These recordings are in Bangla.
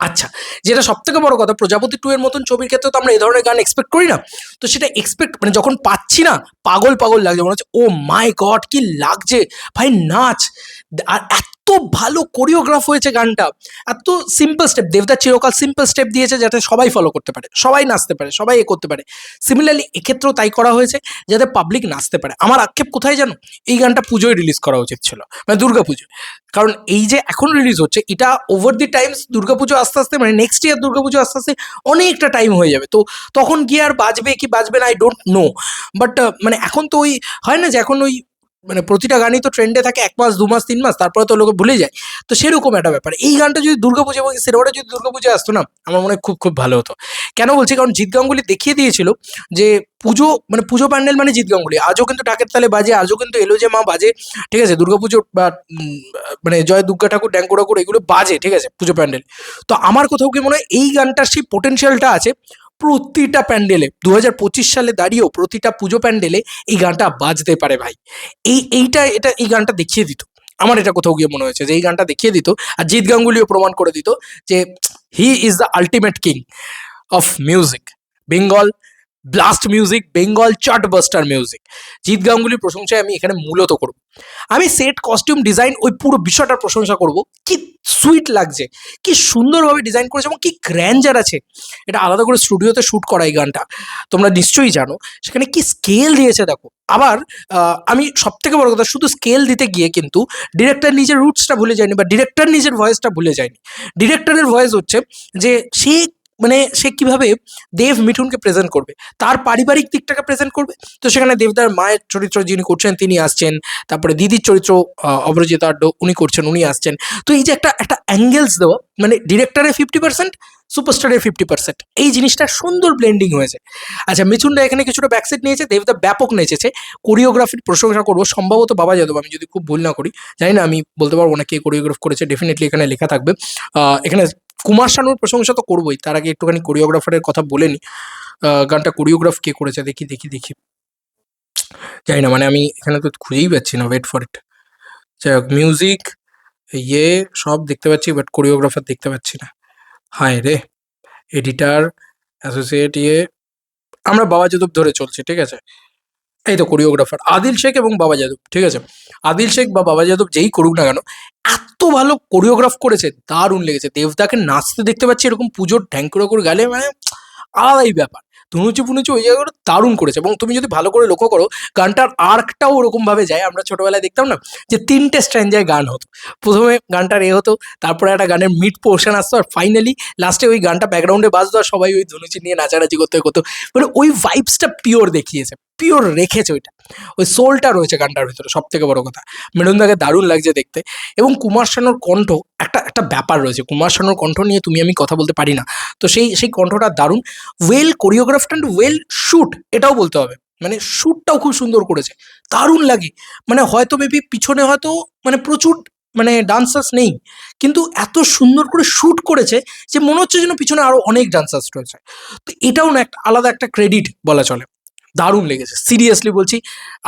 আচ্ছা, যেটা সবথেকে বড় কথা, 'প্রজাপতি 2' এর মতন ছবির ক্ষেত্রে তো আমরা এ ধরনের গান এক্সপেক্ট করি না। তো সেটা এক্সপেক্ট মানে যখন পাচ্ছি না, পাগল, পাগল লাগছে। মনে হচ্ছে, "ওহ মাই গড! কি লাগছে! ভাই নাচ!" আর এত ভালো কোরিওগ্রাফ হয়েছে গানটা। এত সিম্পল স্টেপ, দেবদা চিরকাল সিম্পল স্টেপ দিয়েছে যাতে সবাই ফলো করতে পারে, সবাই নাচতে পারে, সবাই এ করতে পারে। সিমিলারলি এক্ষেত্রেও তাই করা হয়েছে যাতে পাবলিক নাচতে পারে। আমার আক্ষেপ কোথায় জানো? এই গানটা পুজোয় রিলিজ করা উচিত ছিল, মানে দুর্গাপুজোয়। কারণ এই যে এখন রিলিজ হচ্ছে, এটা ওভার দি টাইমস দুর্গাপুজো আস্তে আস্তে, মানে নেক্সট ইয়ার দুর্গাপুজো আস্তে আস্তে অনেকটা টাইম হয়ে যাবে। তো তখন গিয়ে আর বাজবে কি বাজবে না আই ডোন্ট নো। বাট মানে এখন তো ওই হয় না যে এখন ওই মানে প্রতিটা গানই তো ট্রেন্ডে থাকে ১ মাস ২ মাস ৩ মাস, তারপরে তো লোকে ভুলে যায়। তো সেরকম একটা ব্যাপার। এই গানটা যদি দুর্গাপুজো এবং সিনেমাটা যদি দুর্গাপুজোয় আসতো না, আমার মনে হয় খুব, খুব ভালো হতো। কেন বলছি? কারণ জিৎ গাঙ্গুলি দেখিয়ে দিয়েছিল যে পুজো মানে পুজো প্যান্ডেল মানে জিৎ গাঙ্গুলি। আজও কিন্তু ঢাকের তালে বাজে, আজও কিন্তু এলো যে মা বাজে। ঠিক আছে? দুর্গাপুজো বা মানে জয় দুর্গা ঠাকুর, ড্যাঙ্কু ঠাকুর এগুলো বাজে, ঠিক আছে? পুজো প্যান্ডেল। তো আমার কোথাও কি মনে হয় এই গানটার সেই পোটেনশিয়ালটা আছে প্রতিটা প্যান্ডেলে ২০২৫ সালে দাঁড়িয়েও প্রতিটা পুজো প্যান্ডেলে এই গানটা বাজতে পারে ভাই। এই গানটা দেখিয়ে দিত। আমার এটা কোথাও গিয়ে মনে হয়েছে যে এই গানটা দেখিয়ে দিত। আর জিৎ গাঙ্গুলিও প্রমাণ করে দিত যে he is the ultimate king of music. Bengal blast music, Bengal chartbuster music. Jeet গাঙ্গুলির প্রশংসায় আমি এখানে মূলত করব। আমি সেট, কস্টিউম, ডিজাইন ওই পুরো বিষয়টার প্রশংসা করব। কি সুইট লাগছে, কি সুন্দরভাবে ডিজাইন করেছে এবং কি গ্র্যান্ডার আছে। এটা আলাদা করে স্টুডিওতে শ্যুট করা এই গানটা। তোমরা নিশ্চয়ই জানো। সেখানে কি স্কেল দিয়েছে দেখো। আবার আমি সবথেকে বড় কথা, শুধু স্কেল দিতে গিয়ে কিন্তু ডিরেক্টর নিজের রুটসটা ভুলে যায়নি বা ডিরেক্টর নিজের ভয়েসটা ভুলে যায়নি। ডিরেক্টরের ভয়েস হচ্ছে যে সে মানে সে কিভাবে দেব মিঠুনকে প্রেজেন্ট করবে, তার পারিবারিক দিকটাকে প্রেজেন্ট করবে। তো সেখানে দেবদার মায়ের চরিত্র যিনি করছেন তিনি আসছেন, তারপরে দিদির চরিত্র অপরাজিতা আড্ড উনি করছেন, উনি আসছেন। তো এই যে একটা একটা অ্যাঙ্গেলস দেওয়া, মানে ডিরেক্টরের 50%, সুপারস্টারের 50%, এই জিনিসটা সুন্দর ব্লেন্ডিং হয়েছে। আচ্ছা, মিঠুনরা এখানে কিছুটা ব্যাকসেট নিয়েছে, দেবদা ব্যাপক নেচেছে। কোরিওগ্রাফির প্রশংসা করবো, সম্ভবত বাবা যাদব, আমি যদি খুব ভুল না করি, জানি না, আমি বলতে পারবো না কে কোরিওগ্রাফ করেছে, ডেফিনেটলি এখানে লেখা থাকবে। এখানে কুমার শানুর প্রশংসা তো করবোই, তার আগে একটুখানি কোরিওগ্রাফারের কথা বলে নি। গানটা কোরিওগ্রাফ কে করেছে দেখি দেখি দেখি, জানি না, মানে আমি এখানে তো খুঁজেই পাচ্ছি না, ওয়েট ফর ইট। যাই হোক, মিউজিক ইয়ে সব দেখতে পাচ্ছি, বাট কোরিওগ্রাফার দেখতে পাচ্ছি না। হায় রে, এডিটার, অ্যাসোসিয়েট ইয়ে, আমরা বাবা যাদব ধরে চলছে, ঠিক আছে? এই তো কোরিওগ্রাফার আদিল শেখ এবং বাবা যাদব, ঠিক আছে? আদিল শেখ বা বাবা যাদব যেই করুক না কেন, এত ভালো কোরিওগ্রাফ করেছে, দারুণ লেগেছে। দেবদাকে নাচতে দেখতে পাচ্ছি এরকম পুজোর ঢ্যাঙ্কুড়ো করে গেলে, মানে আলাদাই ব্যাপার। ধুনুচি ফুনুচি ওই জায়গাগুলো দারুণ করেছে। এবং তুমি যদি ভালো করে লক্ষ্য করো, গানটার আর্কটাও ওরকমভাবে যায়। আমরা ছোটবেলায় দেখতাম না যে ৩টে স্ট্র্যাঞ্জায় গান হতো। প্রথমে গানটার এ হতো, তারপরে একটা গানের মিড পোর্শন আসতো, আর ফাইনালি লাস্টে ওই গানটা ব্যাকগ্রাউন্ডে বাজতো আর সবাই ওই ধুনুচি নিয়ে নাচানাচি করতে করতো। মানে ওই ভাইবসটা পিওর দেখিয়েছে, পিওর রেখেছে ওইটা। ওই সোলটা রয়েছে গানটার ভিতরে, সব থেকে বড় কথা। মৃণালদাকে দারুণ লাগছে দেখতে। এবং কুমার শানুর কণ্ঠ, একটা একটা ব্যাপার রয়েছে, কুমার শানুর কণ্ঠ নিয়ে তুমি আমি কথা বলতে পারি না। তো সেই কণ্ঠটা দারুণ, ওয়েল কোরিওগ্রাফড অ্যান্ড ওয়েল শুট, এটাও বলতে হবে। মানে শ্যুটটাও খুব সুন্দর করেছে, দারুণ লাগে। মানে হয়তো মেবি পিছনে হয়তো মানে প্রচুর মানে ডান্সার্স নেই, কিন্তু এত সুন্দর করে শ্যুট করেছে যে মনে হচ্ছে যেন পিছনে আরো অনেক ডান্সার্স রয়েছে। তো এটাও না একটা আলাদা একটা ক্রেডিট বলা চলে। দারুণ লেগেছে, সিরিয়াসলি বলছি।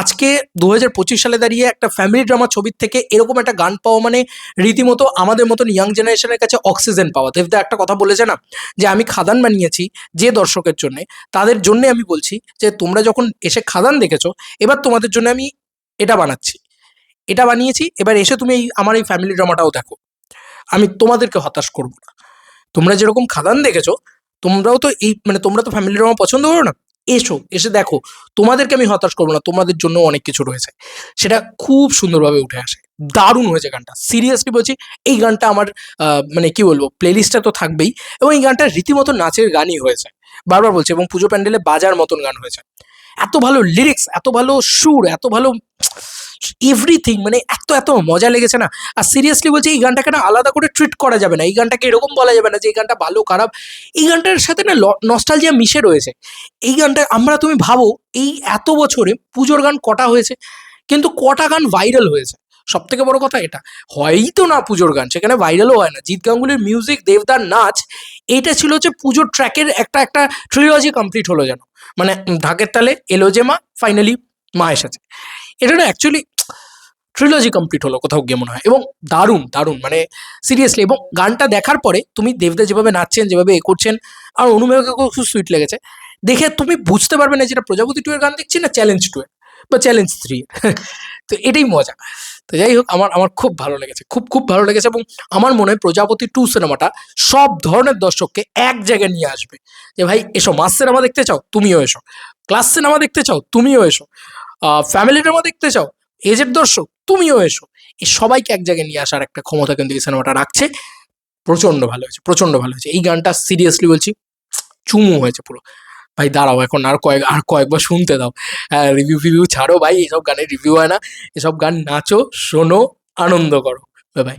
আজকে ২০২৫ সালে দাঁড়িয়ে একটা ফ্যামিলি ড্রামা ছবির থেকে এরকম একটা গান পাওয়া মানে রীতিমতো আমাদের মতন ইয়াং জেনারেশনের কাছে অক্সিজেন পাওয়া। দেবদা একটা কথা বলেছে না, যে আমি খাদান বানিয়েছি যে দর্শকের জন্যে, তাদের জন্যে আমি বলছি যে তোমরা যখন এসে খাদান দেখেছো, এবার তোমাদের জন্য আমি এটা বানাচ্ছি, এটা বানিয়েছি, এবার এসে তুমি এই আমার এই ফ্যামিলি ড্রামাটাও দেখো। আমি তোমাদেরকে হতাশ করব না। তোমরা যেরকম খাদান দেখেছো, তোমরাও তো এই মানে তোমরা তো ফ্যামিলি ড্রামা পছন্দ করো না, এসো, এসে দেখো। তোমাদেরকে আমি হতাশ করবো না, তোমাদের জন্য অনেক কিছু রয়েছে। সেটা খুব সুন্দরভাবে উঠে আসে। দারুণ হয়েছে গানটা, সিরিয়াসলি বলছি। এই গানটা আমার মানে কি বলবো, প্লেলিস্টে তো থাকবেই। এবং এই গানটা রীতিমতো নাচের গানই হয়েছে, বারবার বলছি, এবং পুজো প্যান্ডেলে বাজার মতন গান হয়েছে। এত ভালো লিরিক্স, এত ভালো সুর, এত ভালো এভরিথিং, মানে এত এত মজা লেগেছে না। আর সিরিয়াসলি বলছি, এই গানটাকে না আলাদা করে ট্রিট করা যাবে না। এই গানটাকে এরকম বলা যাবে না যে এই গানটা ভালো খারাপ। এই গানটার সাথে না নস্টালজিয়া মিশে রয়েছে। এই গানটা আমরা, তুমি ভাবো, এই এত বছরে পুজোর গান কটা হয়েছে, কিন্তু কটা গান ভাইরাল হয়েছে। সব থেকে বড় কথা এটা, হয়ই তো না পুজোর গান, সেখানে ভাইরালও হয় না। জিৎ গাঙ্গুলির মিউজিক, দেবদার নাচ, এইটা ছিল হচ্ছে পুজোর ট্র্যাকের একটা একটা ট্রিলজি কমপ্লিট হলো যেন। মানে ঢাকের তালে এলো যে মা, ফাইনালি মা এসেছে। এটা না অ্যাকচুয়ালি ট্রিলজি কমপ্লিট হলো কোথাও গিয়ে মনে হয়, এবং দারুণ দারুণ মানে সিরিয়াসলি। এবং গানটা দেখার পরে তুমি দেবদা যেভাবে নাচছেন, যেভাবে করছেন, আর অনুমেয়কে খুব সুইট লেগেছে দেখে, তুমি বুঝতে পারবে না যেটা প্রজাপতি 2 এর গান দেখছি না চ্যালেঞ্জ 2 এর বা চ্যালেঞ্জ 3 এর। তো এটাই মজা। তো যাই হোক, আমার আমার খুব ভালো লেগেছে, খুব ভালো লেগেছে। এবং আমার মনে হয় প্রজাপতি 2 সিনেমাটা সব ধরনের দর্শককে এক জায়গায় নিয়ে আসবে, যে ভাই এসো, মাস সিনেমা দেখতে চাও তুমিও এসো, ক্লাস সিনেমা দেখতে চাও তুমিও এসো, ফ্যামিলি ড্রামা দেখতে চাও, এজের দর্শক তুমিও এসো। এই সবাইকে এক জায়গায় নিয়ে আসার একটা ক্ষমতা কিন্তু এই সিনেমাটা রাখছে। প্রচন্ড ভালো হয়েছে, প্রচন্ড ভালো হয়েছে। এই গানটা সিরিয়াসলি বলছি, চুমু হয়েছে পুরো। ভাই দাঁড়াও, এখন আর কয়েকবার শুনতে দাও। হ্যাঁ, রিভিউ ফিভিউ ছাড়ো ভাই, এসব গানের রিভিউ হয় না। এসব গান নাচো, শোনো, আনন্দ করো। Bye bye.